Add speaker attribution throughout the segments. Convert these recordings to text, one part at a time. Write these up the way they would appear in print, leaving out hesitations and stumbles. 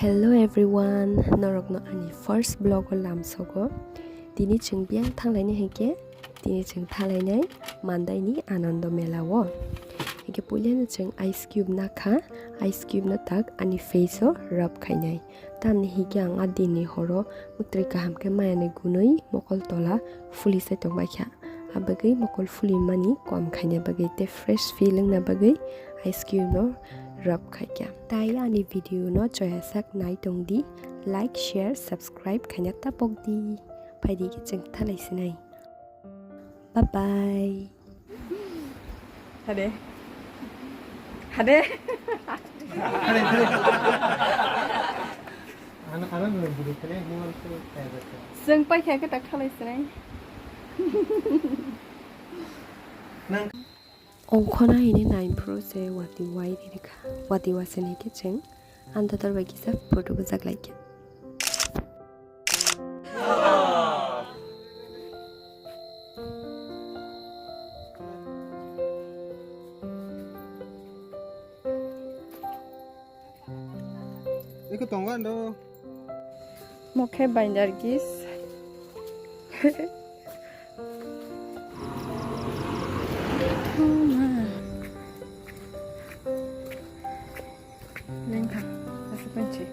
Speaker 1: Hello everyone, norokno ani first vlog lamsogo. Dini cheng biang thanglaini heke, dini cheng thanglainai mandai anondo melawo. Heke pulian cheng ice cube nakha, ice cube na tak ani face o rub khainai. Tamni hike anga dini horo mutri kaham ke mayane gunoi mokol tola fuli sai tong baikha. Abagai mokol fuli mani kom khaine bagai te fresh feeling na bagai ice cube no rub khaikya. Tai ani video no joya sak nai tong di like share subscribe khanya ta pok di phaidi ki cheng thalai sinai. Bye bye.
Speaker 2: Hade. Hade.
Speaker 3: Anak-anak belum berikan ini waktu saya.
Speaker 2: Seng pai kaya ke tak thalai sinai.
Speaker 1: Ongkhona ini 9 Pro se wati wide dikha wati wasene ke cheng anda tar bagi sa photo bajak like
Speaker 3: Ikut tonggan do.
Speaker 2: Mokhe binder gis. Lengkap, masih panci.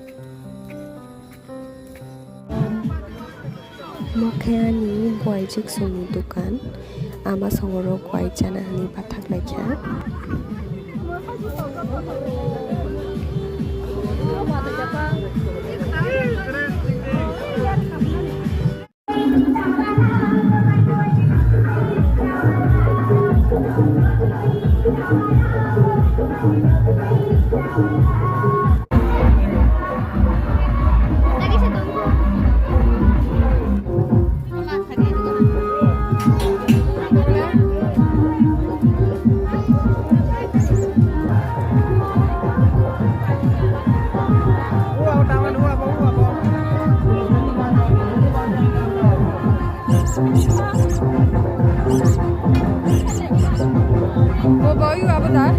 Speaker 1: Mokhani boy jik suni dukan ama songoro boy jana ni bathak laikya
Speaker 2: Mau bawa juga apa dah?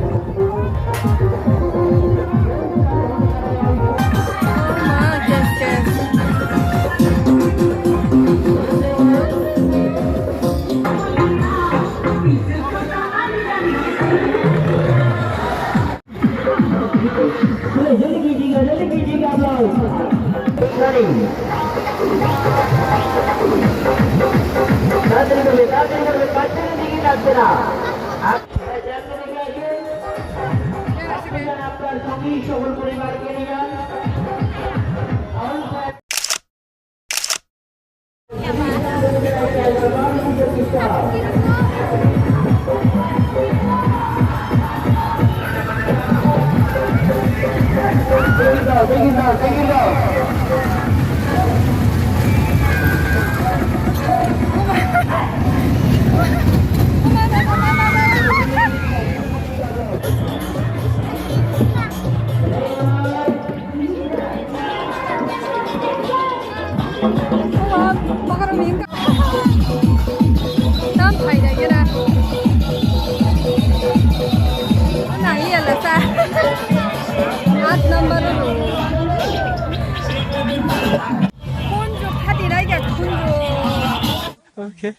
Speaker 3: Okay.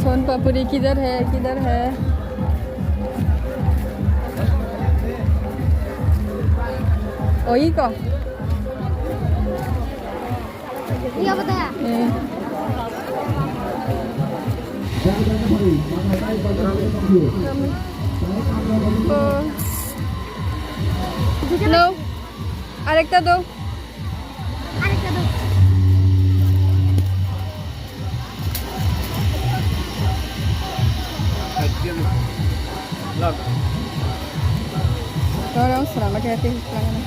Speaker 2: सोन पापड़ी किधर है किधर है ओही को
Speaker 4: Iya betul ya?
Speaker 2: No, arekta do.
Speaker 4: Arekta do.
Speaker 3: Log.
Speaker 2: Orang selama hati pelanggan.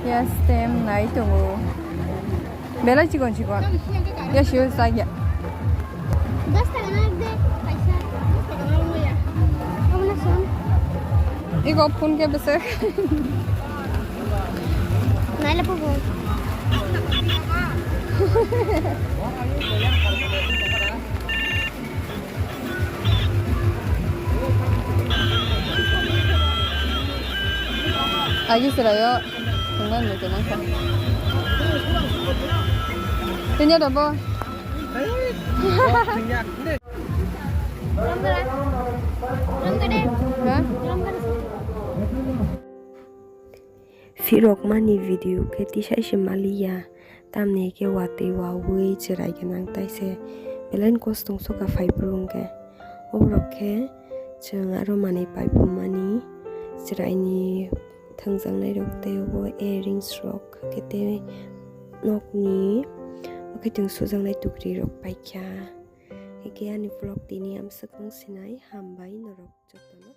Speaker 2: Yes, tem naik tunggu. Bela chigon chigon. Ya shiu saja.
Speaker 4: 10 টাকা না দে পয়সা 10 টাকা না লইয়া কেমন শুন
Speaker 2: Iko phone ke bese.
Speaker 4: নাইলে পাবো
Speaker 2: Lagi serayo. Dengan itu nangka. Tinya double.
Speaker 4: রং করে
Speaker 2: Hah?
Speaker 4: রং করে
Speaker 1: Firok mani video ke tisai se malia tamne ke wate wa wei chirai ke nang tai se belen kostung so ka fai prung ke obrok ke chung aro mani pai pu mani chirai ni thangjang nai rok te wo earrings rok ke te nok ni ke chung sujang nai tukri rok pai kya ke ani vlog tini am sakang sinai hambai norok jotono